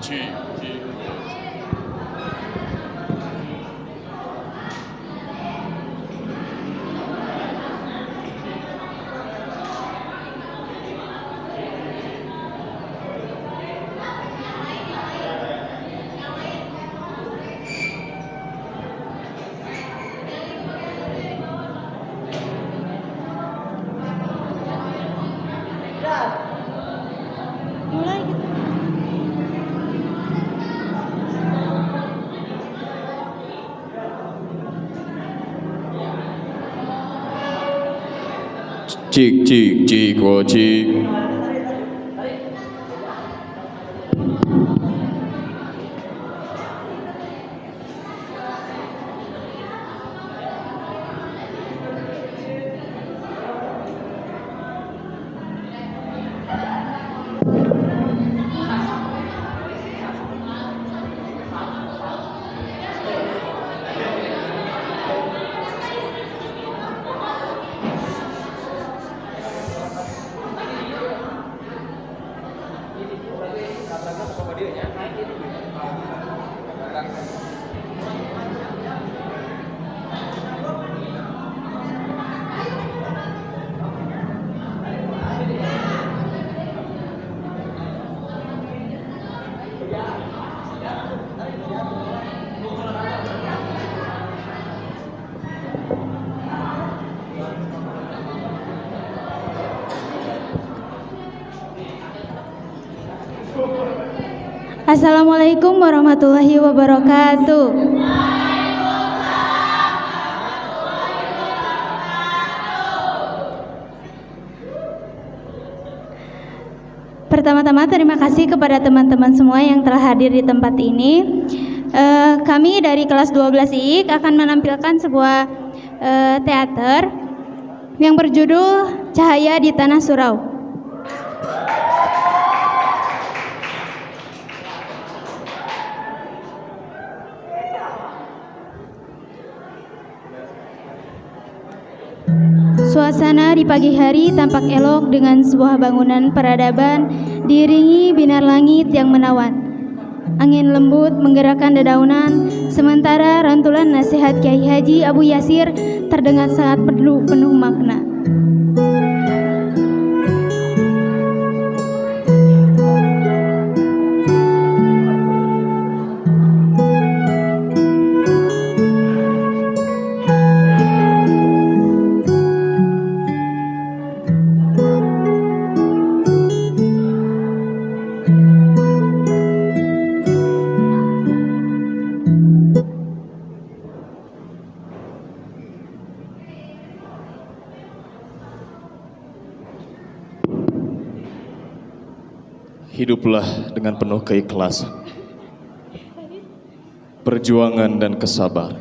Cik, Mulai gitu. cik, oh cik. Assalamualaikum warahmatullahi wabarakatuh. Pertama-tama terima kasih kepada teman-teman semua yang telah hadir di tempat ini. Kami dari kelas 12 IIK akan menampilkan sebuah teater yang berjudul Cahaya di Tanah Surau. Suasana di pagi hari tampak elok dengan sebuah bangunan peradaban diiringi binar langit yang menawan. Angin lembut menggerakkan dedaunan, sementara rantulan nasihat Kiai Haji Abu Yasir terdengar sangat penuh makna. Hiduplah dengan penuh keikhlasan, perjuangan dan kesabaran.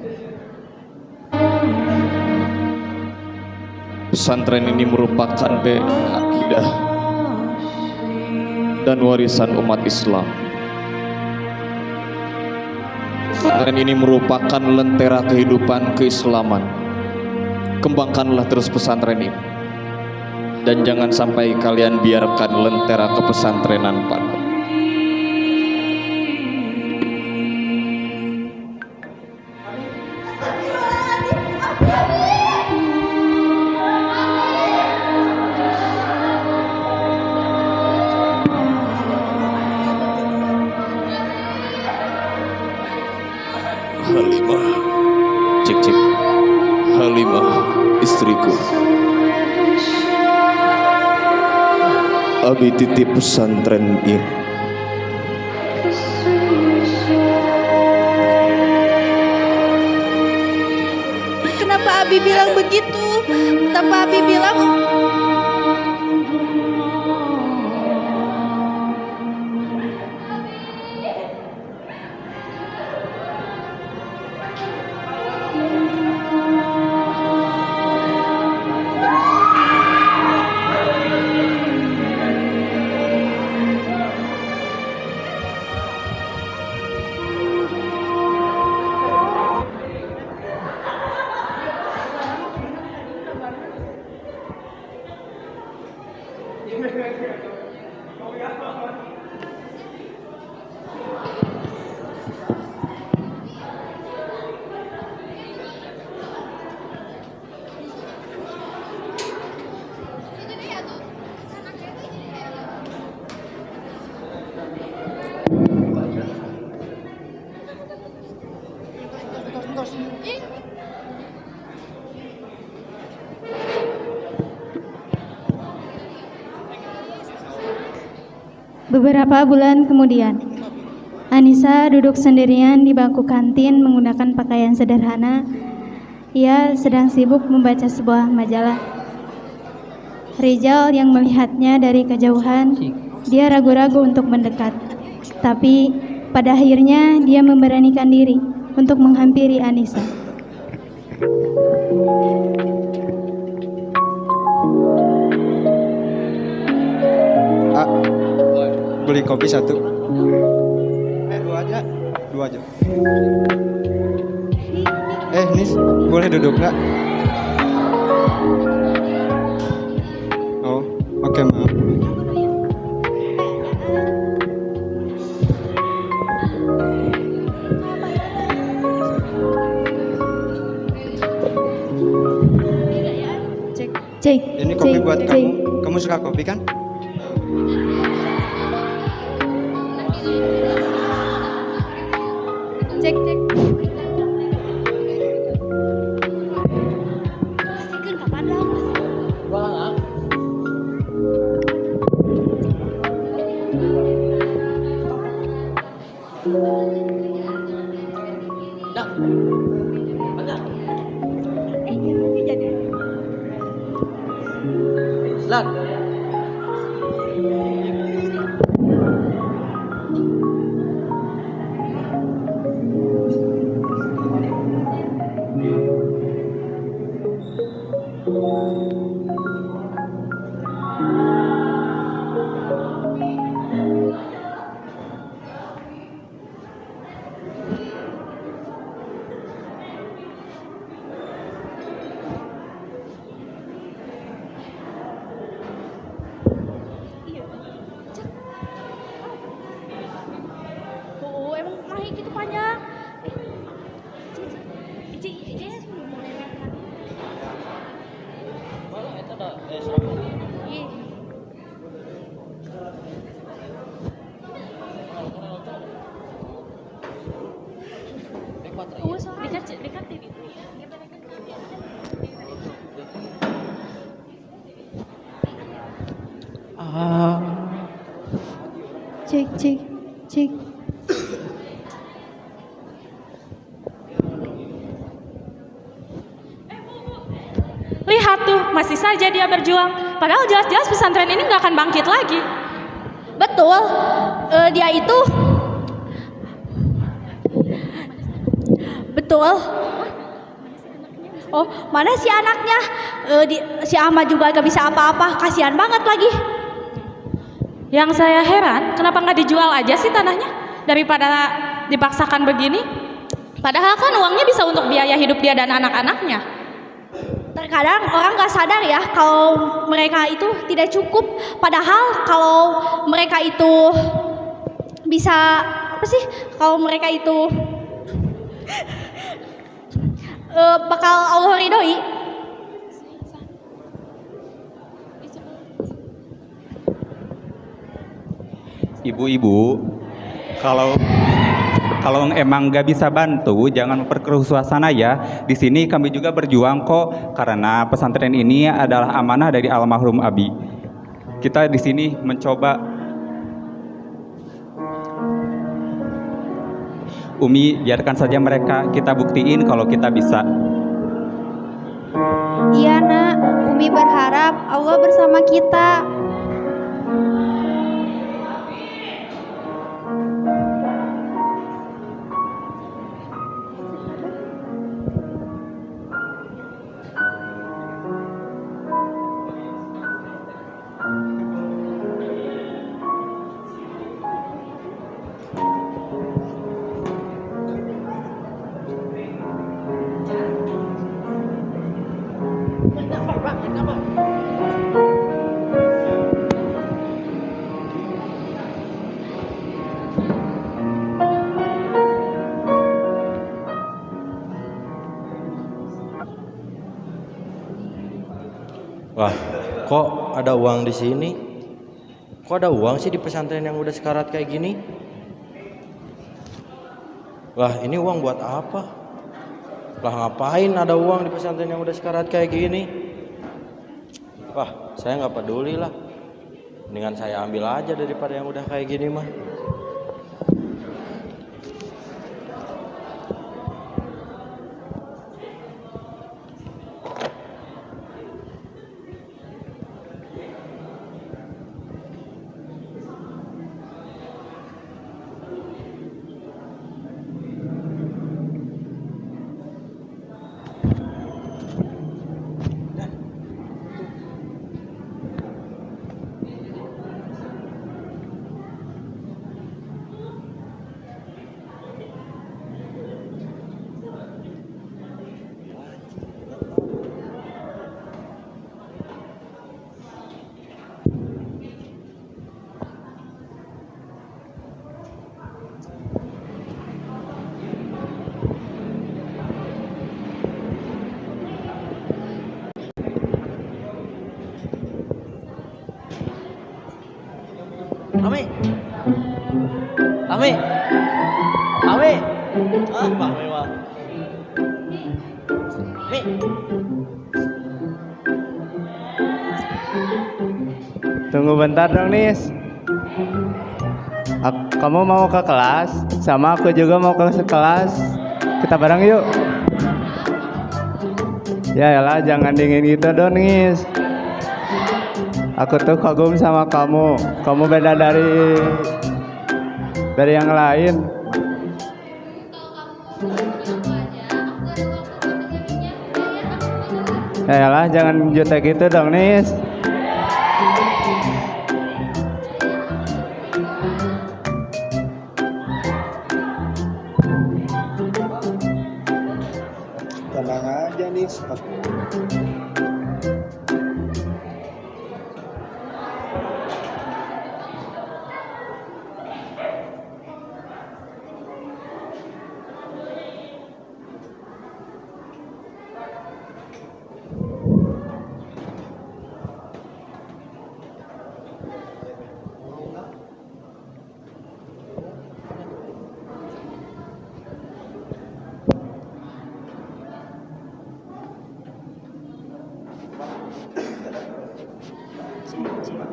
Pesantren ini merupakan akidah dan warisan umat Islam. Pesantren ini merupakan lentera kehidupan keislaman. Kembangkanlah terus pesantren ini. Dan jangan sampai kalian biarkan lentera kepesantrenan padam. Halimah, cik, Halimah istriku. Abi titip pesantren ini. Kenapa Abi bilang begitu? Kenapa Abi bilang Beberapa bulan kemudian, Anissa duduk sendirian di bangku kantin menggunakan pakaian sederhana. Ia sedang sibuk membaca sebuah majalah. Rizal yang melihatnya dari kejauhan, dia ragu-ragu untuk mendekat. Tapi pada akhirnya dia memberanikan diri untuk menghampiri Anissa. Beli kopi satu. Dua aja. Nis, boleh duduk nggak? Oh, oke, maaf. Cek. Ini kopi buat kamu. Kamu suka kopi kan? Cek. Gitu panjang. Cek. Lihat tuh, masih saja dia berjuang. Padahal jelas-jelas pesantren ini nggak akan bangkit lagi. Betul, dia itu betul. Oh, mana si anaknya? Si Ahmad juga gak bisa apa-apa, kasihan banget lagi. Yang saya heran, kenapa nggak dijual aja sih tanahnya daripada dipaksakan begini? Padahal kan uangnya bisa untuk biaya hidup dia dan anak-anaknya. Terkadang orang gak sadar ya kalau mereka itu tidak cukup. Padahal kalau mereka itu bisa kalau mereka itu bakal Allah ridhoi. Ibu-ibu, kalau emang nggak bisa bantu, jangan memperkeruh suasana ya. Di sini kami juga berjuang kok, karena pesantren ini adalah amanah dari almarhum Abi. Kita di sini mencoba. Umi, biarkan saja mereka. Kita buktiin kalau kita bisa. Iya nak, Umi berharap Allah bersama kita. Wah, kok ada uang di sini? Kok ada uang sih di pesantren yang udah sekarat kayak gini? Wah, ini uang buat apa? Lah ngapain ada uang di pesantren yang udah sekarat kayak gini? Wah, saya nggak peduli lah. Mendingan saya ambil aja daripada yang udah kayak gini mah. Ami. Ami. Ami. Ah, Pak Mewah. Mi. Tunggu bentar dong, Nis. Kamu mau ke kelas? Sama aku juga mau ke kelas. Kita bareng yuk. Ya elah, jangan dingin gitu dong, Nis. Aku tuh kagum sama kamu. Kamu beda dari yang lain. Ya elah, jangan jutek gitu dong, Nis. Tenang aja Nis.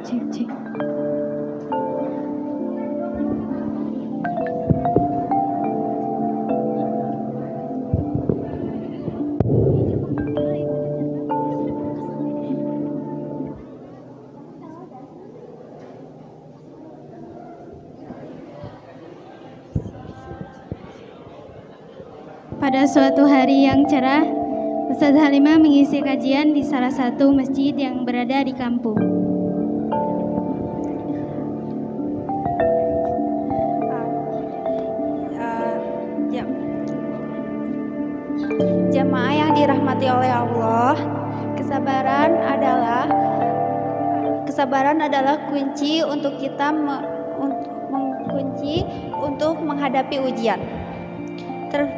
Cek. Pada suatu hari yang cerah, Ustaz Halimah mengisi kajian di salah satu masjid yang berada di kampung. Jamaah yang dirahmati oleh Allah, kesabaran adalah kunci untuk kita mengunci untuk menghadapi ujian.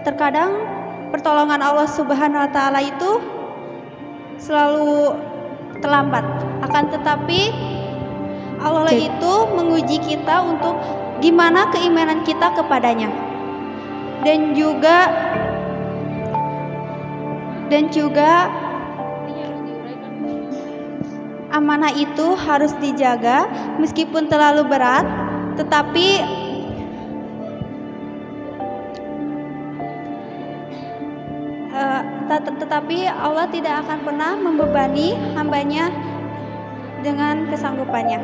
Terkadang pertolongan Allah Subhanahu wa taala itu selalu terlambat. Akan tetapi Allah itu menguji kita untuk gimana keimanan kita kepadanya. Dan juga amanah itu harus dijaga meskipun terlalu berat, tetapi Allah tidak akan pernah membebani hambanya dengan kesanggupannya.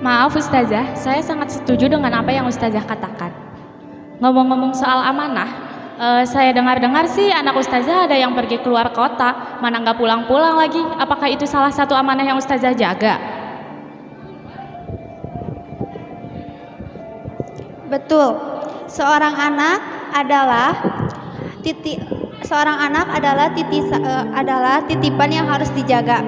Maaf Ustazah, saya sangat setuju dengan apa yang Ustazah katakan. Ngomong-ngomong soal amanah, saya dengar-dengar sih anak Ustazah ada yang pergi keluar kota, mana nggak pulang-pulang lagi. Apakah itu salah satu amanah yang Ustazah jaga? Betul. Seorang anak adalah titipan yang harus dijaga.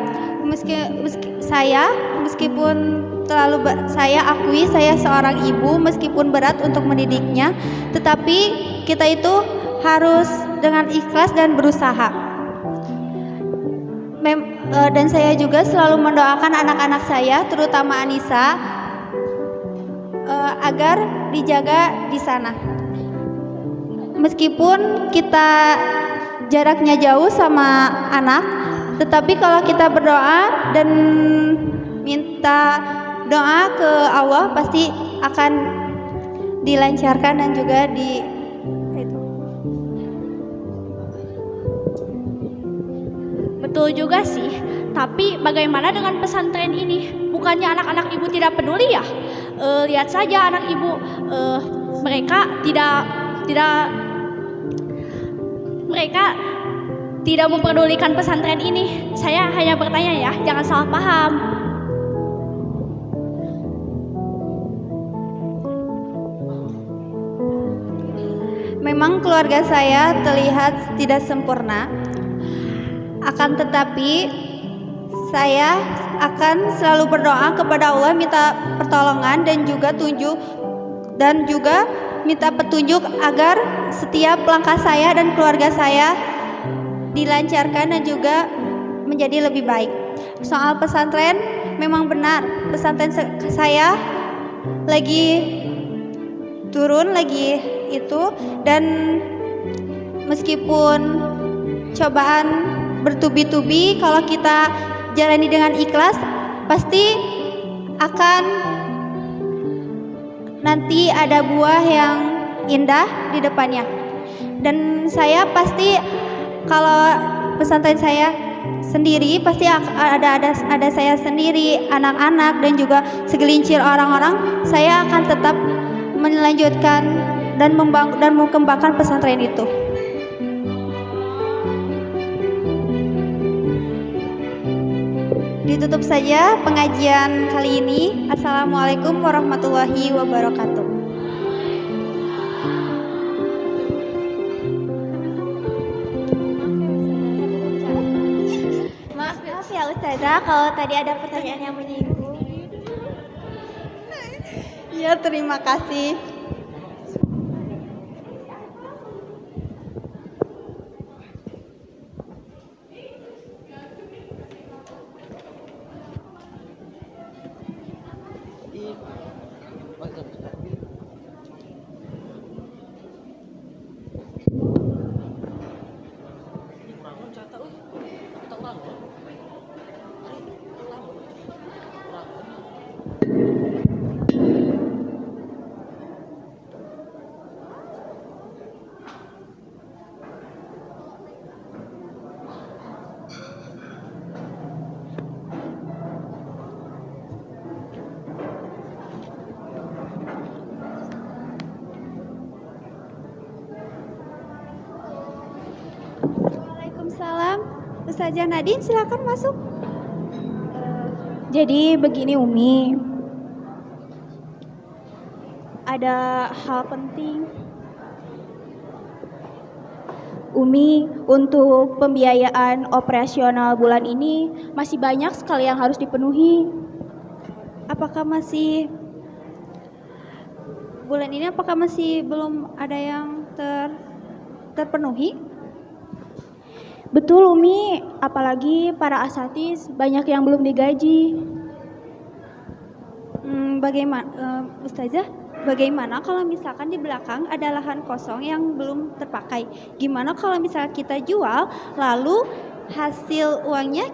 Saya akui saya seorang ibu, meskipun berat untuk mendidiknya, tetapi kita itu harus dengan ikhlas dan berusaha. Dan saya juga selalu mendoakan anak-anak saya, terutama Anissa, agar dijaga di sana. Meskipun kita jaraknya jauh sama anak, Tetapi kalau kita berdoa dan minta doa ke Allah pasti akan dilancarkan dan juga itu. Betul juga sih. Tapi bagaimana dengan pesantren ini? Bukannya anak-anak ibu tidak peduli ya? Lihat saja anak ibu, mereka tidak memperdulikan pesantren ini. Saya hanya bertanya ya, jangan salah paham. Memang keluarga saya terlihat tidak sempurna, akan tetapi saya akan selalu berdoa kepada Allah minta pertolongan dan juga minta petunjuk agar setiap langkah saya dan keluarga saya dilancarkan dan juga menjadi lebih baik. Soal pesantren memang benar, pesantren saya lagi turun lagi itu, dan meskipun cobaan bertubi-tubi, kalau kita jalani dengan ikhlas pasti akan nanti ada buah yang indah di depannya. Dan saya pasti kalau pesantren saya sendiri pasti ada saya sendiri, anak-anak dan juga segelincir orang-orang, saya akan tetap melanjutkan dan mengembangkan pesantren itu. Ditutup saja pengajian kali ini. Assalamualaikum warahmatullahi wabarakatuh. Maaf ya Ustazah, kalau tadi ada pertanyaan yang menyinggung. Ya, terima kasih. Waalaikumsalam. Ustazah Nadine, silakan masuk. Jadi begini Umi, ada hal penting. Umi, untuk pembiayaan operasional bulan ini masih banyak sekali yang harus dipenuhi. Apakah masih bulan ini belum ada yang terpenuhi? Betul Umi, apalagi para asatidz banyak yang belum digaji. Ustazah, bagaimana kalau misalkan di belakang ada lahan kosong yang belum terpakai? Gimana kalau misalnya kita jual, lalu hasil uangnya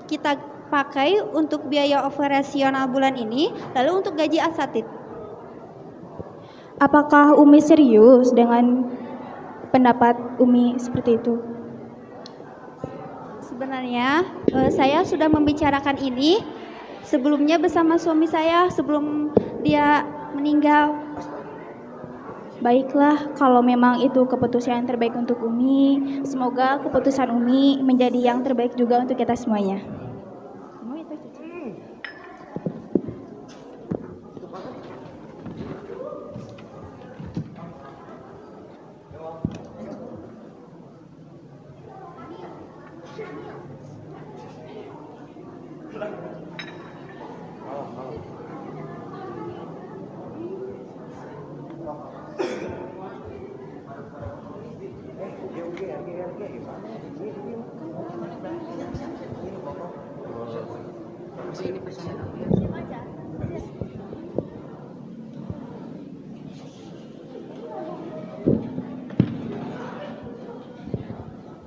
kita pakai untuk biaya operasional bulan ini, lalu untuk gaji asatidz? Apakah Umi serius dengan pendapat Umi seperti itu? Sebenarnya saya sudah membicarakan ini sebelumnya bersama suami saya sebelum dia meninggal. Baiklah, kalau memang itu keputusan yang terbaik untuk Umi, semoga keputusan Umi menjadi yang terbaik juga untuk kita semuanya.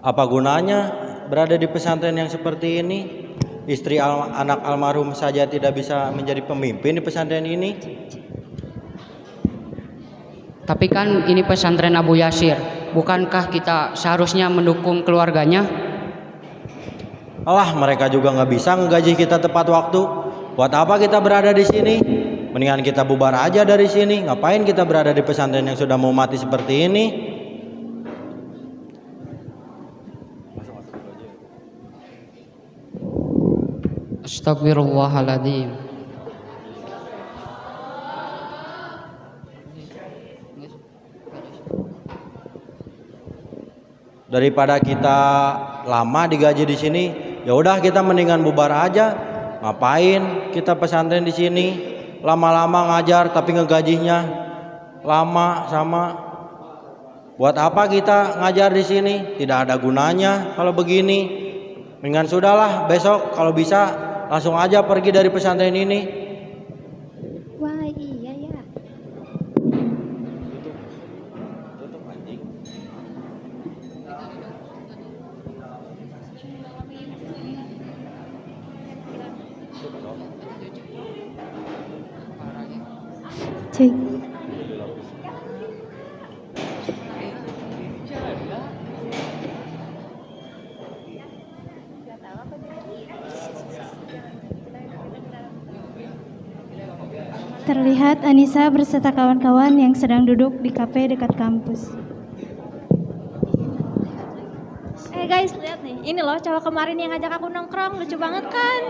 Apa gunanya berada di pesantren yang seperti ini? Istri anak almarhum saja tidak bisa menjadi pemimpin di pesantren ini. Tapi kan ini pesantren Abu Yasir. Bukankah kita seharusnya mendukung keluarganya? Alah, mereka juga nggak bisa ngegaji kita tepat waktu. Buat apa kita berada di sini? Mendingan kita bubar aja dari sini. Ngapain kita berada di pesantren yang sudah mau mati seperti ini? Astagfirullahaladzim. Daripada kita lama digaji di sini, ya udah kita mendingan bubar aja. Ngapain kita pesantren di sini? Lama-lama ngajar tapi ngegajinya lama sama. Buat apa kita ngajar di sini? Tidak ada gunanya kalau begini. Mendingan sudahlah, besok kalau bisa langsung aja pergi dari pesantren ini. Wah, iya ya. Cek. Terlihat Anissa berserta kawan-kawan yang sedang duduk di kafe dekat kampus. Guys, lihat nih. Ini loh cowok kemarin yang ngajak aku nongkrong, lucu banget kan?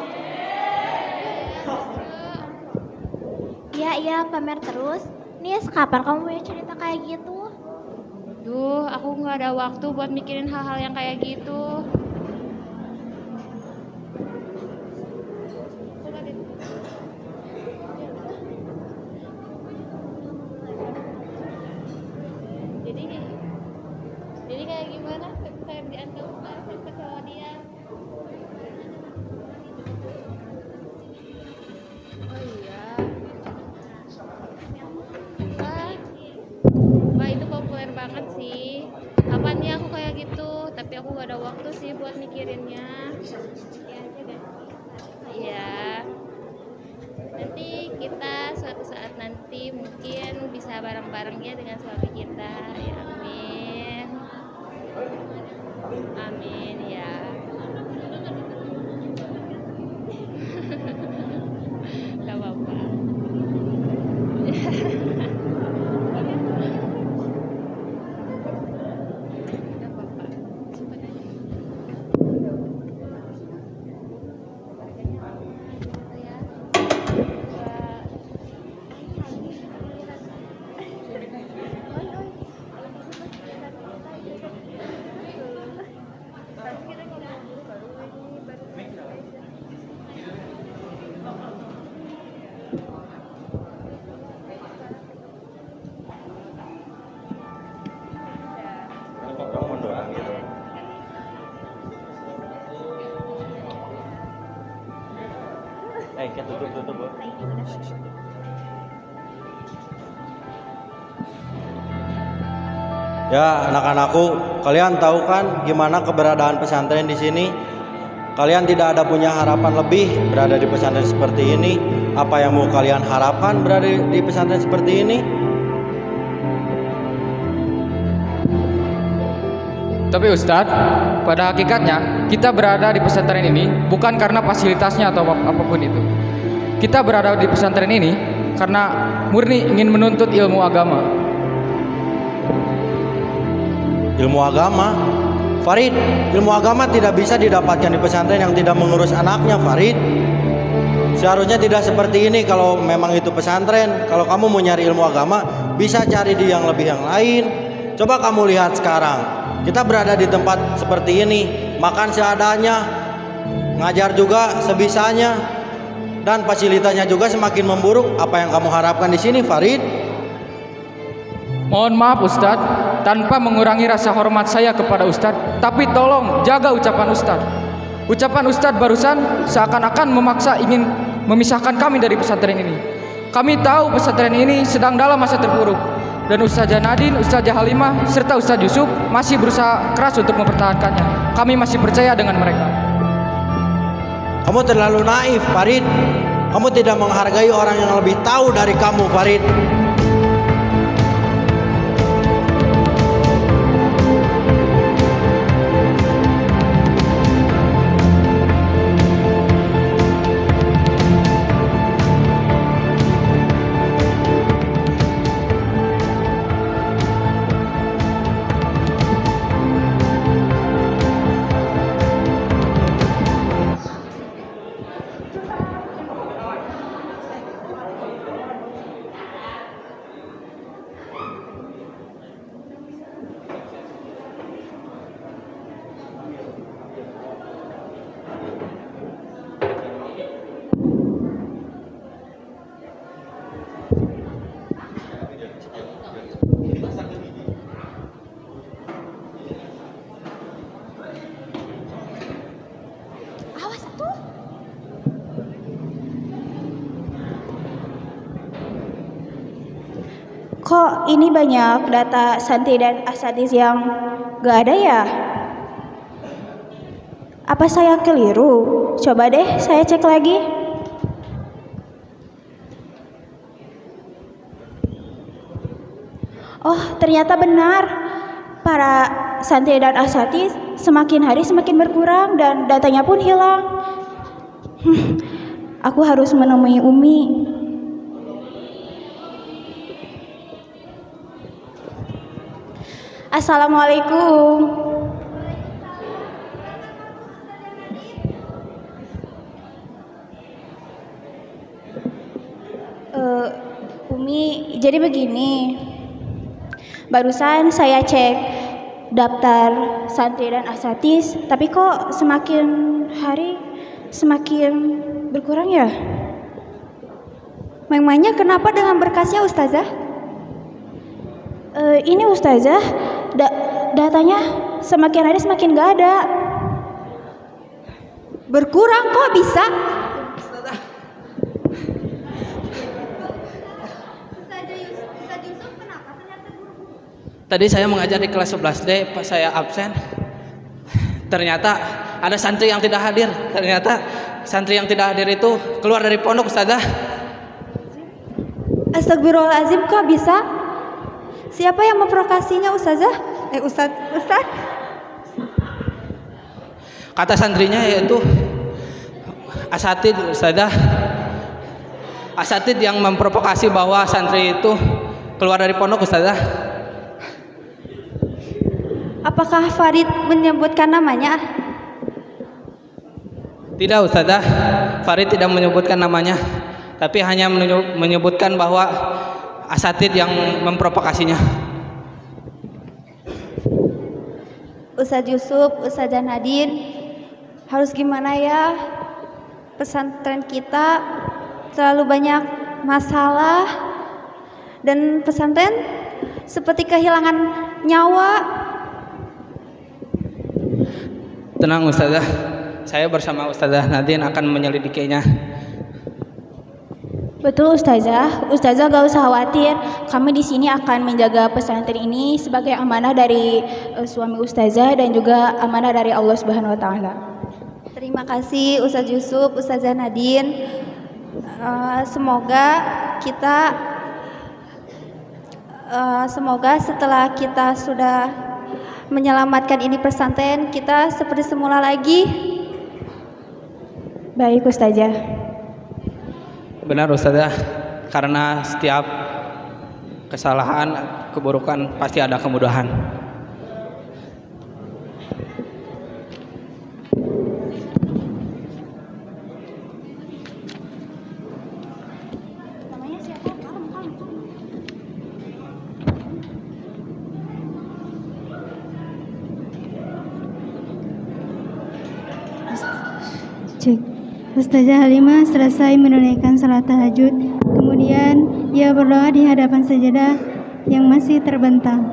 Iya, pamer terus. Nis, kapan kamu punya cerita kayak gitu? Duh, aku nggak ada waktu buat mikirin hal-hal yang kayak gitu. Jadi kayak gimana? Kayak dianggap sama dia. Oh iya. Wah, itu populer banget sih. Kapan ya aku kayak gitu? Tapi aku gak ada waktu sih buat mikirinnya. Iya. Nanti kita suatu saat nanti mungkin bisa bareng-bareng ya dengan suami kita. Ya, amin. Amin ya. Gak apa-apa. Tutup. Ya, anak-anakku, kalian tahu kan gimana keberadaan pesantren di sini? Kalian tidak ada punya harapan lebih berada di pesantren seperti ini. Apa yang mau kalian harapkan berada di pesantren seperti ini? Tapi Ustadz, pada hakikatnya kita berada di pesantren ini bukan karena fasilitasnya atau apapun itu. Kita berada di pesantren ini karena murni ingin menuntut ilmu agama. Ilmu agama? Farid, ilmu agama tidak bisa didapatkan di pesantren yang tidak mengurus anaknya, Farid. Seharusnya tidak seperti ini kalau memang itu pesantren. Kalau kamu mau nyari ilmu agama, bisa cari di yang lebih yang lain. Coba kamu lihat sekarang, kita berada di tempat seperti ini, makan seadanya, ngajar juga sebisanya, dan fasilitasnya juga semakin memburuk. Apa yang kamu harapkan di sini, Farid? Mohon maaf Ustadz, tanpa mengurangi rasa hormat saya kepada Ustadz, tapi tolong jaga ucapan Ustadz. Ucapan Ustadz barusan seakan-akan memaksa ingin memisahkan kami dari pesantren ini. Kami tahu pesantren ini sedang dalam masa terpuruk, dan Ustazah Nadine, Ustazah Halimah, serta Ustadz Yusuf masih berusaha keras untuk mempertahankannya. kami masih percaya dengan mereka. Kamu terlalu naif, Farid. Kamu tidak menghargai orang yang lebih tahu dari kamu, Farid. Kok ini banyak data santri dan asatidz yang gak ada ya? Apa saya keliru? Coba deh saya cek lagi. Oh, ternyata benar. Para santri dan asatidz semakin hari semakin berkurang dan datanya pun hilang. Aku harus menemui Umi. Assalamualaikum. Umi, jadi begini. Barusan saya cek daftar santri dan asatidz, tapi kok semakin hari semakin berkurang ya? Memangnya kenapa dengan berkasnya Ustazah? Ini Ustazah, datanya semakin hari semakin gak ada. Berkurang kok bisa? Tadi saya mengajar di kelas 11D, pas saya absen, ternyata ada santri yang tidak hadir. Ternyata santri yang tidak hadir itu keluar dari pondok, Ustazah. Astagfirullahaladzim, kok bisa? Siapa yang memprovokasinya, Ustazah? Ustaz? Kata santrinya yaitu asatidz, Ustazah. Asatidz yang memprovokasi bahwa santri itu keluar dari pondok, Ustazah. Apakah Farid menyebutkan namanya? Tidak, Ustazah. Farid tidak menyebutkan namanya, tapi hanya menyebutkan bahwa asatidz yang memprovokasinya. Ustaz Yusuf, Ustazah Nadine, harus gimana ya? Pesantren kita terlalu banyak masalah dan pesantren seperti kehilangan nyawa. Tenang, Ustazah. Saya bersama Ustazah Nadine akan menyelidikinya. Betul Ustazah, Ustazah gak usah khawatir. Kami di sini akan menjaga pesantren ini sebagai amanah dari suami Ustazah dan juga amanah dari Allah Subhanahu wa taala. Terima kasih Ustaz Yusuf, Ustazah Nadine. Semoga setelah kita sudah menyelamatkan ini pesantren, kita seperti semula lagi. Baik Ustazah. Benar, Ustazah, karena setiap kesalahan, keburukan pasti ada kemudahan. Cek. Ustazah Halimah selesai menunaikan salat tahajud, kemudian ia berdoa di hadapan sajadah yang masih terbentang.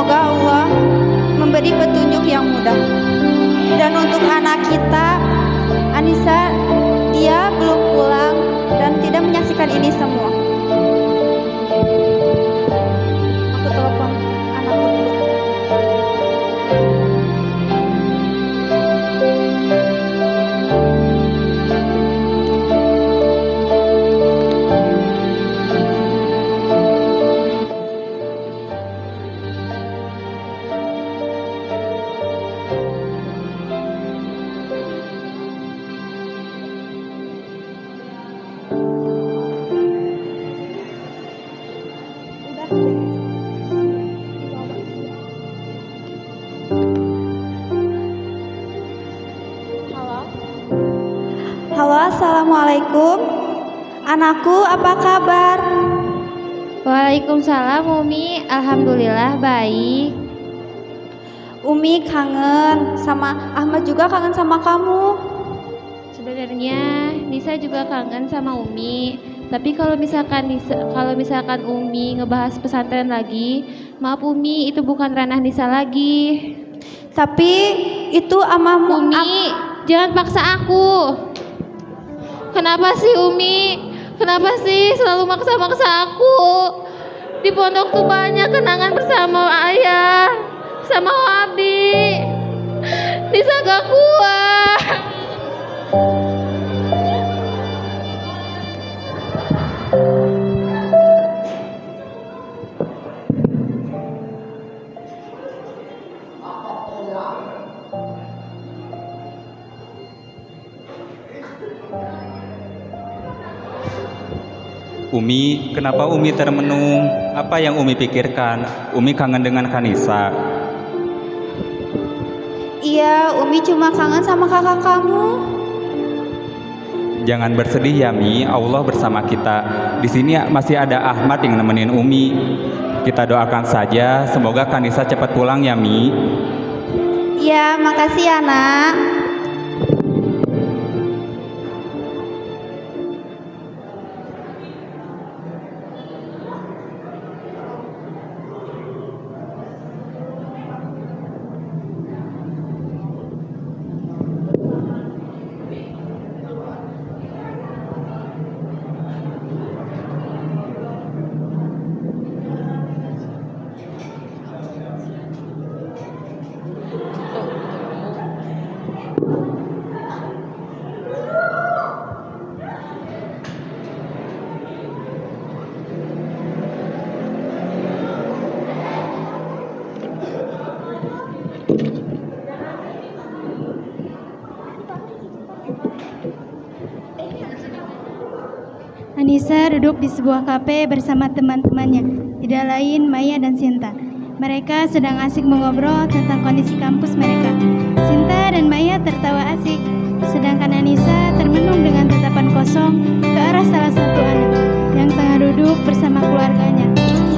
semoga Allah memberi petunjuk yang mudah. Dan untuk anak kita, Anissa, dia belum pulang dan tidak menyaksikan ini semua. Aku telepon anakku dulu. Halo, assalamualaikum. Anakku, apa kabar? Waalaikumsalam Umi, alhamdulillah baik. Umi kangen sama Ahmad, juga kangen sama kamu. Sebenarnya Nisa juga kangen sama Umi. Tapi kalau misalkan Umi ngebahas pesantren lagi, maaf Umi, itu bukan ranah Nisa lagi. Tapi itu amamu. Umi, jangan paksa aku. Kenapa sih Umi? Kenapa sih selalu maksa-maksa aku? Di pondok tuh banyak kenangan bersama ayah, sama Abi. Nisa gak kuat. Umi, kenapa Umi termenung? Apa yang Umi pikirkan? Umi kangen dengan Kanisa. Iya, Umi cuma kangen sama kakak kamu. Jangan bersedih ya Mi, Allah bersama kita. Di sini masih ada Ahmad yang nemenin Umi. Kita doakan saja, semoga Kanisa cepat pulang ya Mi. Iya, makasih ya nak. Anissa duduk di sebuah kafe bersama teman-temannya, tidak lain Maya dan Sinta. Mereka sedang asik mengobrol tentang kondisi kampus mereka. Sinta dan Maya tertawa asik, sedangkan Anissa termenung dengan tatapan kosong ke arah salah satu anak yang tengah duduk bersama keluarganya.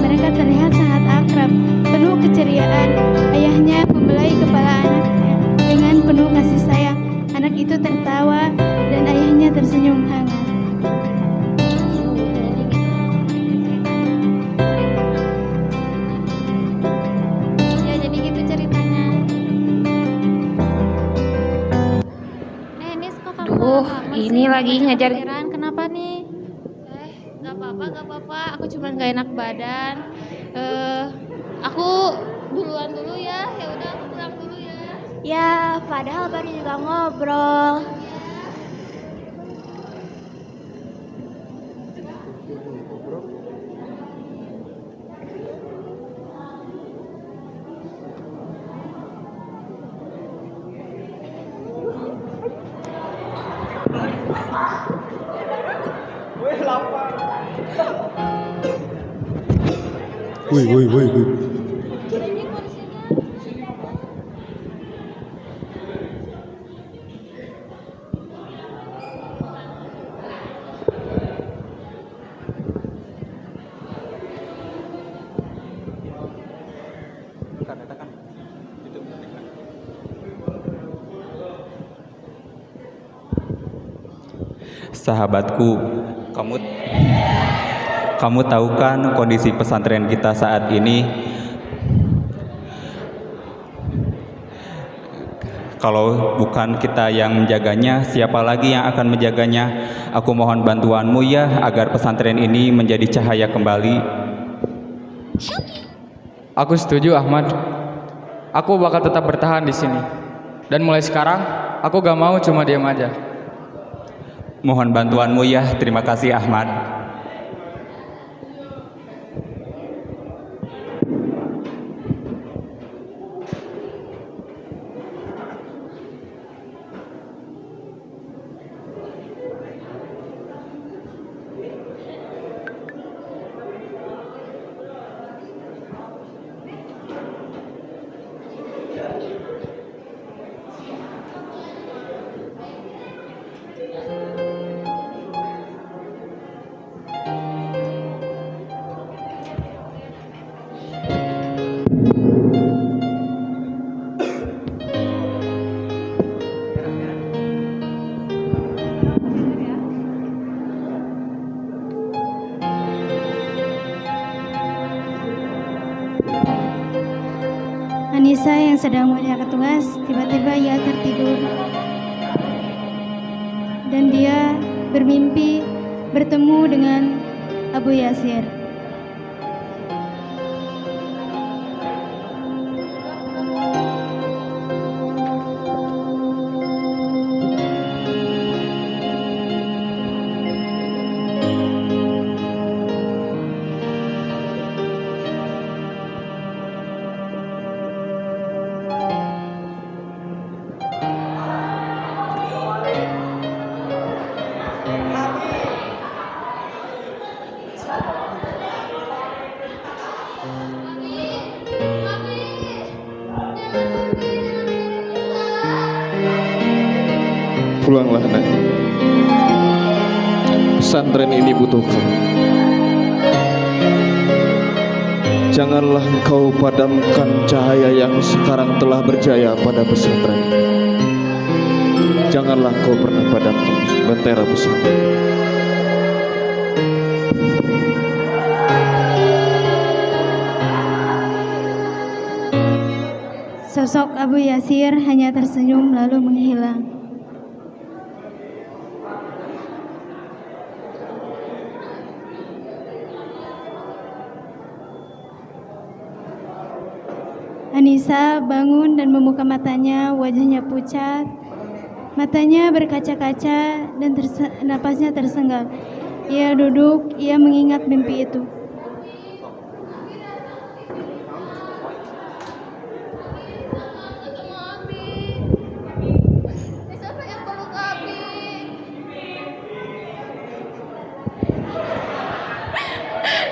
Mereka terlihat sangat akrab, penuh keceriaan. Ayahnya membelai kepala anaknya dengan penuh kasih sayang. Anak itu tertawa dan ayahnya tersenyum hangat. Ini lagi ngajar. Kenapa nih? Gak apa-apa. Aku cuma gak enak badan. Aku duluan dulu ya. Ya udah, aku pulang dulu ya. Ya, padahal baru juga ngobrol. Woi. Sahabatku, kamu tahu kan kondisi pesantren kita saat ini? Kalau bukan kita yang menjaganya, siapa lagi yang akan menjaganya? Aku mohon bantuanmu ya, agar pesantren ini menjadi cahaya kembali. Aku setuju, Ahmad. Aku bakal tetap bertahan di sini. Dan mulai sekarang, aku gak mau cuma diam aja. Mohon bantuanmu ya. Terima kasih, Ahmad. Anissa yang sedang mengerjakan tugas, tiba-tiba ia tertidur. Dan dia bermimpi bertemu dengan Abu Yasir. Pulanglah, Nak. Pesantren ini butuh kamu. Janganlah engkau padamkan cahaya yang sekarang telah berjaya pada pesantren. Janganlah kau pernah padamkan lentera pesantren. Sosok Abu Yasir hanya tersenyum lalu menghilang. Anissa bangun dan membuka matanya, wajahnya pucat, matanya berkaca-kaca dan napasnya tersengal. Ia duduk, ia mengingat mimpi itu.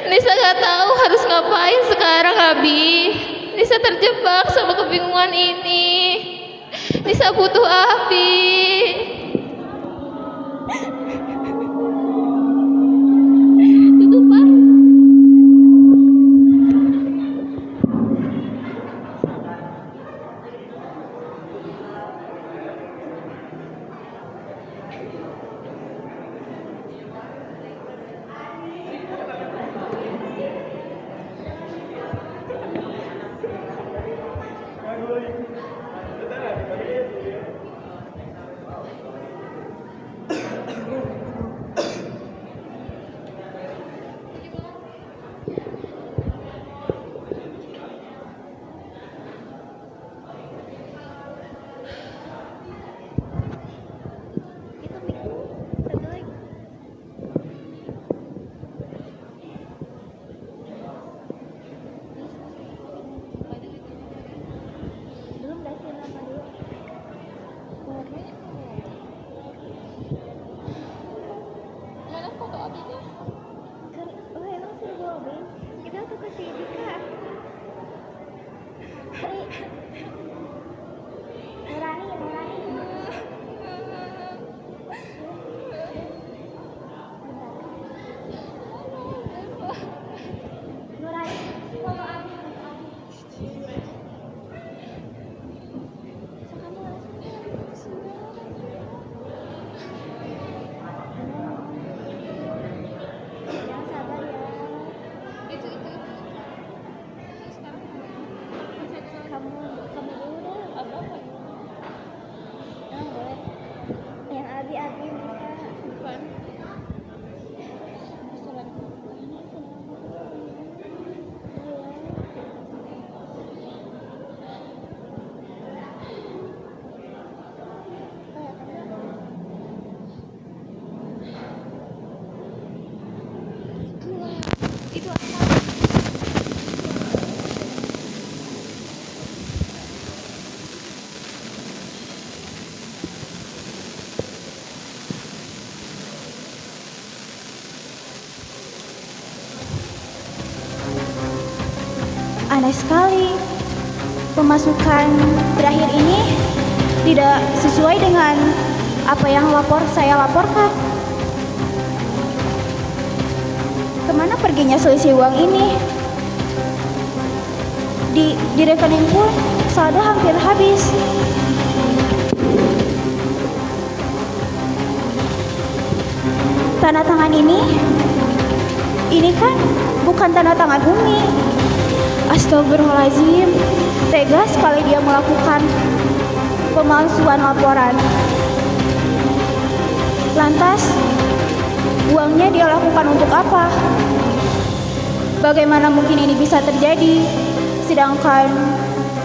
Nisa gak tahu harus ngapain sekarang, Abi. Nisa terjebak sama kebingungan ini. Nisa butuh Abi. Tutupan. aneh sekali. Pemasukan terakhir ini tidak sesuai dengan apa yang saya laporkan. Kemana perginya selisih uang ini? Di rekening pun saldo hampir habis. Tanda tangan ini kan bukan tanda tangan Umi. Astagfirullahaladzim, tegas sekali dia melakukan pemalsuan laporan. Lantas, uangnya dia lakukan untuk apa? Bagaimana mungkin ini bisa terjadi? Sedangkan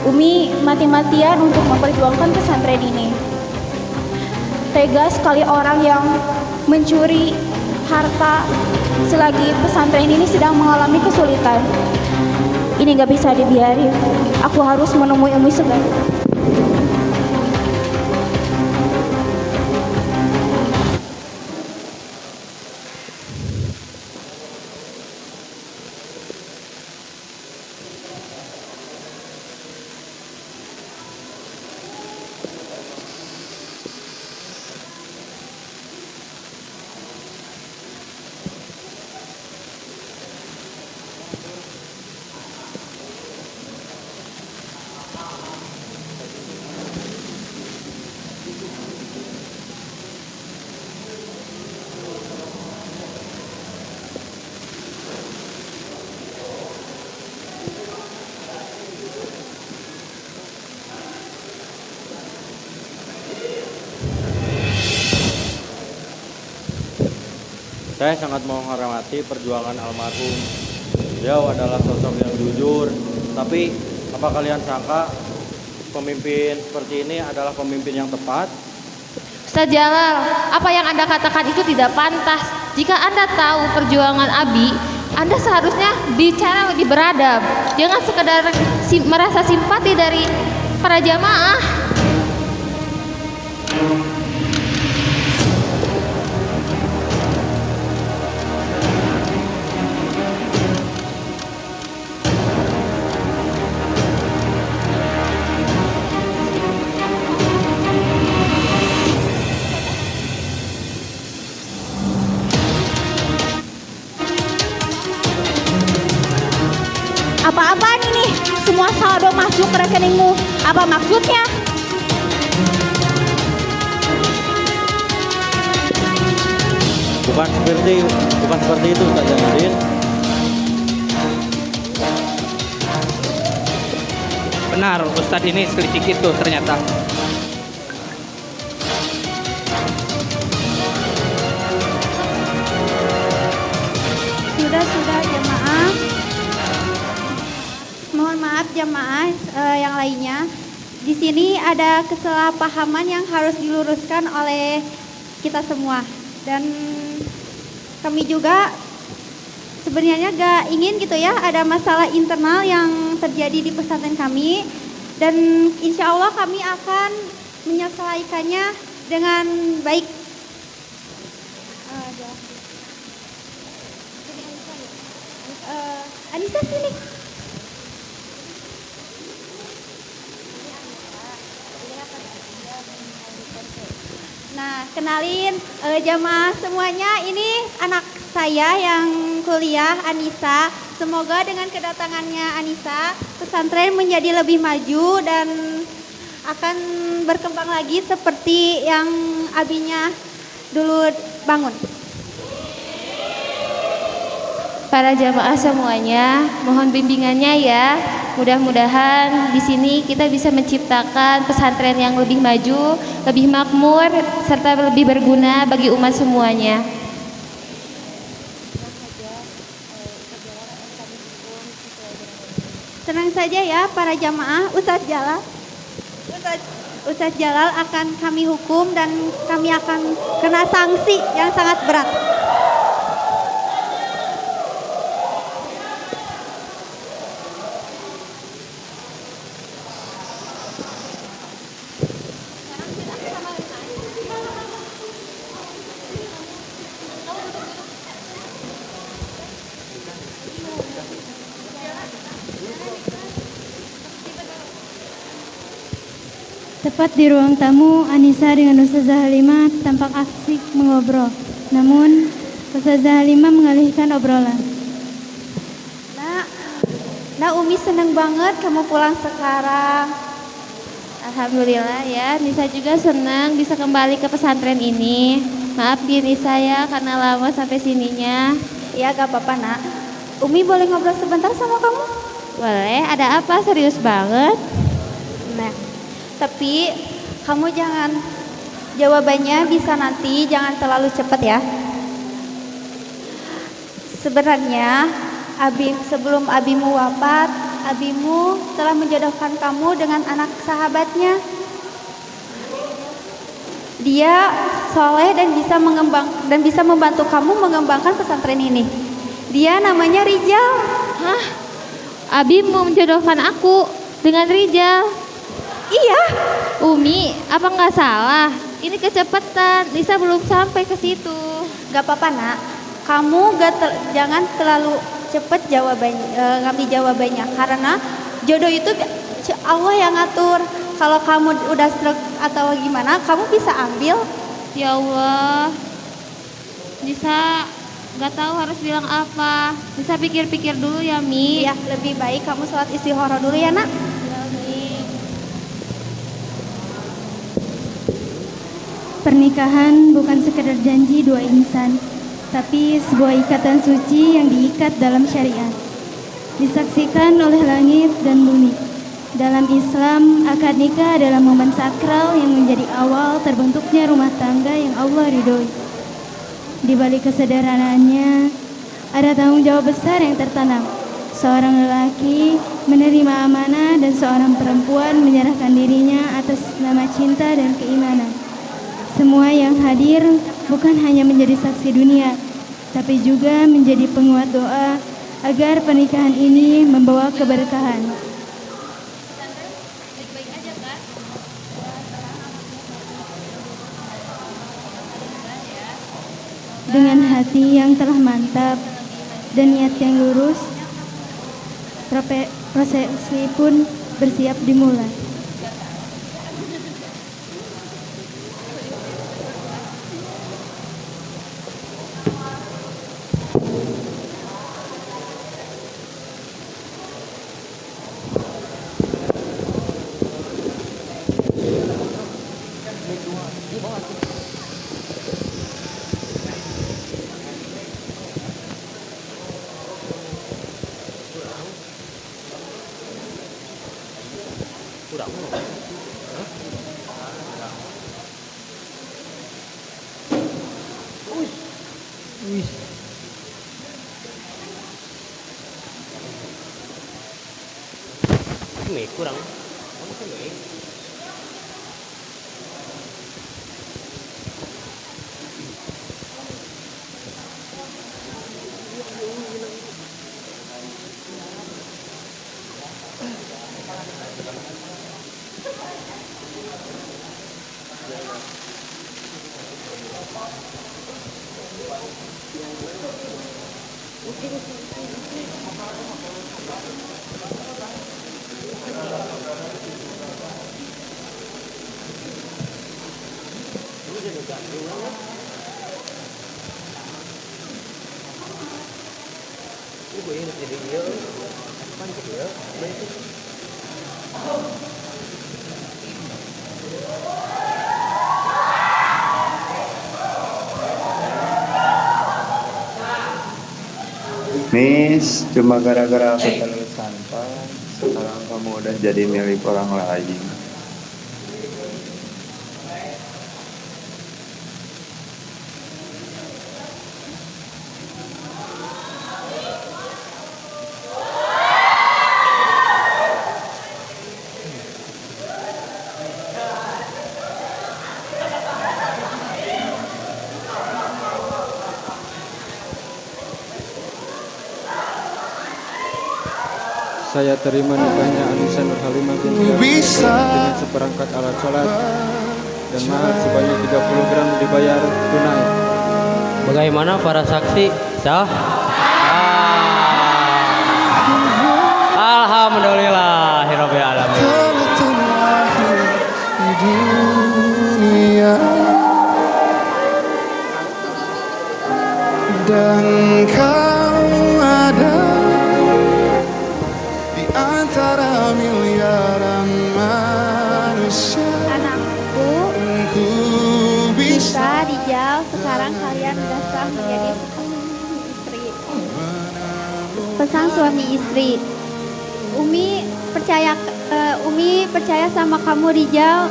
Umi mati-matian untuk memperjuangkan pesantren ini. Tegas sekali orang yang mencuri harta selagi pesantren ini sedang mengalami kesulitan. Ini gak bisa dibiarin. Aku harus menemui Umi segera. Saya sangat menghormati perjuangan almarhum. Beliau adalah sosok yang jujur. Tapi apa kalian sangka pemimpin seperti ini adalah pemimpin yang tepat? Ustaz Jalal, apa yang Anda katakan itu tidak pantas. Jika Anda tahu perjuangan Abi, Anda seharusnya bicara lebih beradab. Jangan sekedar merasa simpati dari para jamaah. Apa-apaan ini? Semua saldo masuk ke rekeningmu. Apa maksudnya? Bukan seperti itu, Ustaz Jamaluddin. Benar, Ustadz ini selisih itu ternyata. Sudah jamaah. Mohon maaf jamaah yang lainnya. Di sini ada kesalahpahaman yang harus diluruskan oleh kita semua. Dan kami juga sebenarnya gak ingin gitu ya ada masalah internal yang terjadi di pesantren kami. Dan insya Allah kami akan menyelesaikannya dengan baik. Anissa sini. Nah, kenalin jamaah semuanya, ini anak saya yang kuliah, Anissa. Semoga dengan kedatangannya Anissa, pesantren menjadi lebih maju dan akan berkembang lagi seperti yang abinya dulu bangun. Para jamaah semuanya, mohon bimbingannya ya. Mudah-mudahan di sini kita bisa menciptakan pesantren yang lebih maju, lebih makmur, serta lebih berguna bagi umat semuanya. Tenang saja ya para jamaah, Ustaz Jalal akan kami hukum dan kami akan kena sanksi yang sangat berat. Tepat di ruang tamu, Anissa dengan Ustazah Halimah tampak asik mengobrol. Namun, Ustazah Halimah mengalihkan obrolan. Nah, Umi seneng banget kamu pulang sekarang. Alhamdulillah ya, Nisa juga senang bisa kembali ke pesantren ini. Maaf ya Nisa ya, karena lama sampai sininya. Ya gak apa-apa nak. Umi boleh ngobrol sebentar sama kamu? Boleh, ada apa? Serius banget? Nah, tapi kamu jangan, jawabannya bisa nanti, jangan terlalu cepat ya. Sebenarnya sebelum abimu wafat, abimu telah menjodohkan kamu dengan anak sahabatnya. Dia soleh dan bisa membantu kamu mengembangkan pesantren ini. Dia namanya Rijal. Hah? Abi mau menjodohkan aku dengan Rijal? Iya. Umi, apa nggak salah? Ini kecepatan, Nisa belum sampai ke situ. Gak apa-apa nak. Kamu jangan terlalu cepet ngambil jawabannya, karena jodoh itu Allah yang ngatur. Kalau kamu udah stroke atau gimana, kamu bisa ambil. Ya Allah, Nisa nggak tahu harus bilang apa. Nisa pikir-pikir dulu ya Mi. Ya lebih baik kamu sholat istikharah dulu ya nak. Ya, Mi. Pernikahan bukan sekedar janji dua insan, tapi sebuah ikatan suci yang diikat dalam syariat, disaksikan oleh langit dan bumi. Dalam Islam, akad nikah adalah momen sakral yang menjadi awal terbentuknya rumah tangga yang Allah ridhoi. Di balik kesederhanaannya, ada tanggung jawab besar yang tertanam. Seorang lelaki menerima amanah dan seorang perempuan menyerahkan dirinya atas nama cinta dan keimanan. Semua yang hadir bukan hanya menjadi saksi dunia, tapi juga menjadi penguat doa agar pernikahan ini membawa keberkahan. Dengan hati yang telah mantap dan niat yang lurus, prosesi pun bersiap dimulai. Kurang. Nis, cuma gara-gara aku terlalu santai, sekarang kamu udah jadi milik orang lain. Saya terima nikahnya Anissa Nur Halimah binti dengan seperangkat alat sholat dan mahar sebanyak 30 gram dibayar tunai. Bagaimana para saksi? Sah? Alhamdulillahirabbil alamin. suami istri. Umi percaya sama kamu Rijal.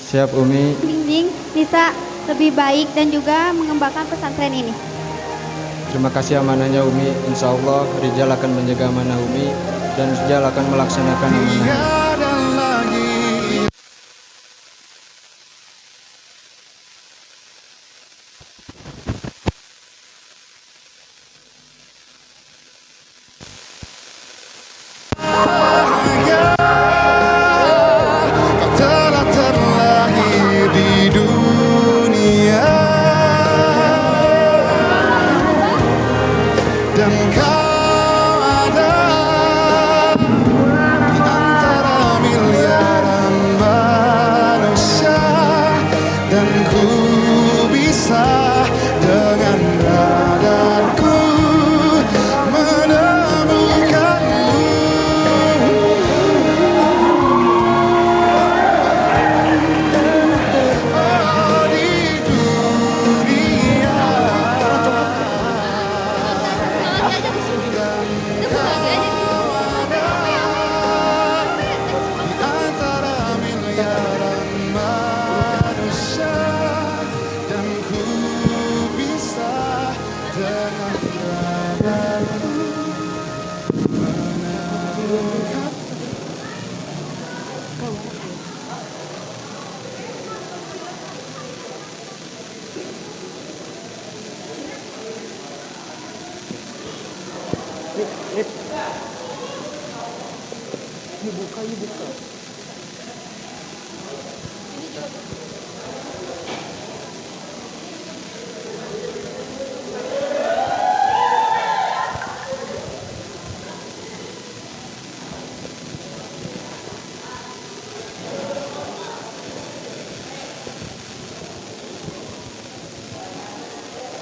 Siap Umi. Bimbing bisa lebih baik dan juga mengembangkan pesantren ini. Terima kasih amanahnya Umi. Insya Allah Rijal akan menjaga amanah Umi dan Rijal akan melaksanakan amanah.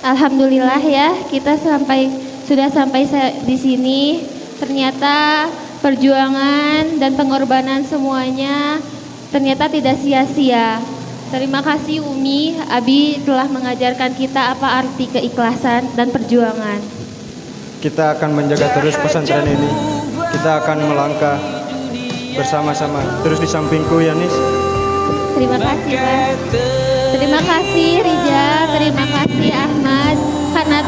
Alhamdulillah ya, kita sudah sampai di sini. Ternyata perjuangan dan pengorbanan semuanya ternyata tidak sia-sia. Terima kasih Umi, Abi telah mengajarkan kita apa arti keikhlasan dan perjuangan. Kita akan menjaga terus pesantren ini. Kita akan melangkah bersama-sama. Terus di sampingku ya Nis. Terima kasih Mas. Terima kasih Rijal, terima kasih Ahmad karena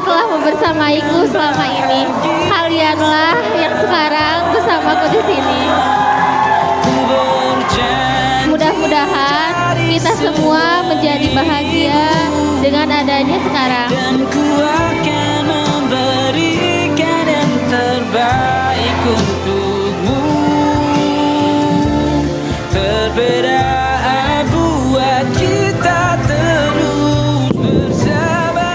telah membersamaiku selama ini. Kalianlah yang sekarang bersamaku di sini. Mudah-mudahan kita semua menjadi bahagia dengan adanya sekarang. Dan ku akan memberikan yang terbaik untukmu. Berbeda buat kita terus bersama.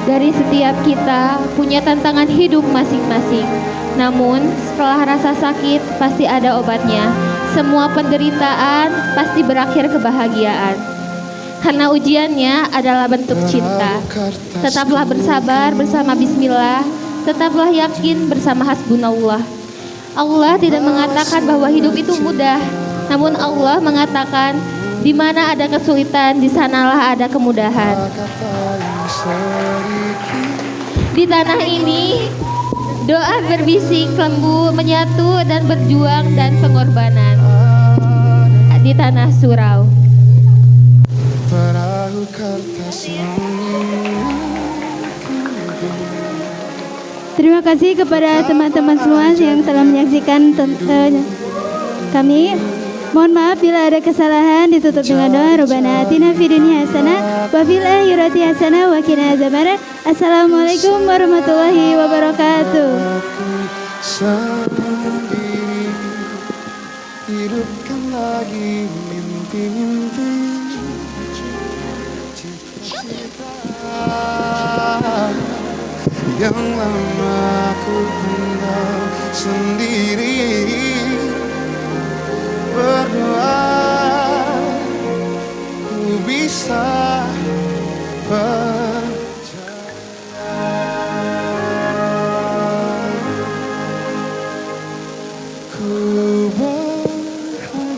Dari setiap kita punya tantangan hidup masing-masing. Namun setelah rasa sakit pasti ada obatnya. Semua penderitaan pasti berakhir kebahagiaan. Karena ujiannya adalah bentuk cinta. Tetaplah bersabar bersama bismillah. Tetaplah yakin bersama hasbunallah. Allah tidak mengatakan bahwa hidup itu mudah. Namun Allah mengatakan di mana ada kesulitan, di sanalah ada kemudahan. Di tanah ini doa berbisik lembu menyatu dan berjuang dan pengorbanan. Di tanah surau. Terima kasih kepada teman-teman semua yang telah menyaksikan kami. Mohon maaf bila ada kesalahan, ditutup dengan doa Rabbana atina fid dunya hasanah wa fil akhirati hasanah wa qina adzabannar. Assalamualaikum warahmatullahi wabarakatuh. Hidupkan lagi mimpi-mimpi yang lama ku pendam sendiri. Berdoa ku bisa percaya, ku bahagia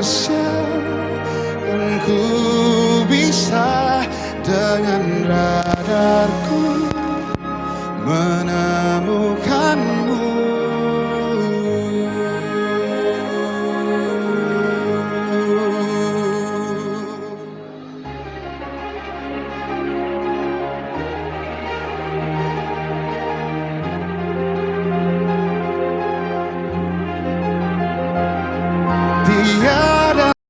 seharusnya kan ku bisa dengan radarku menemukanmu. Tiada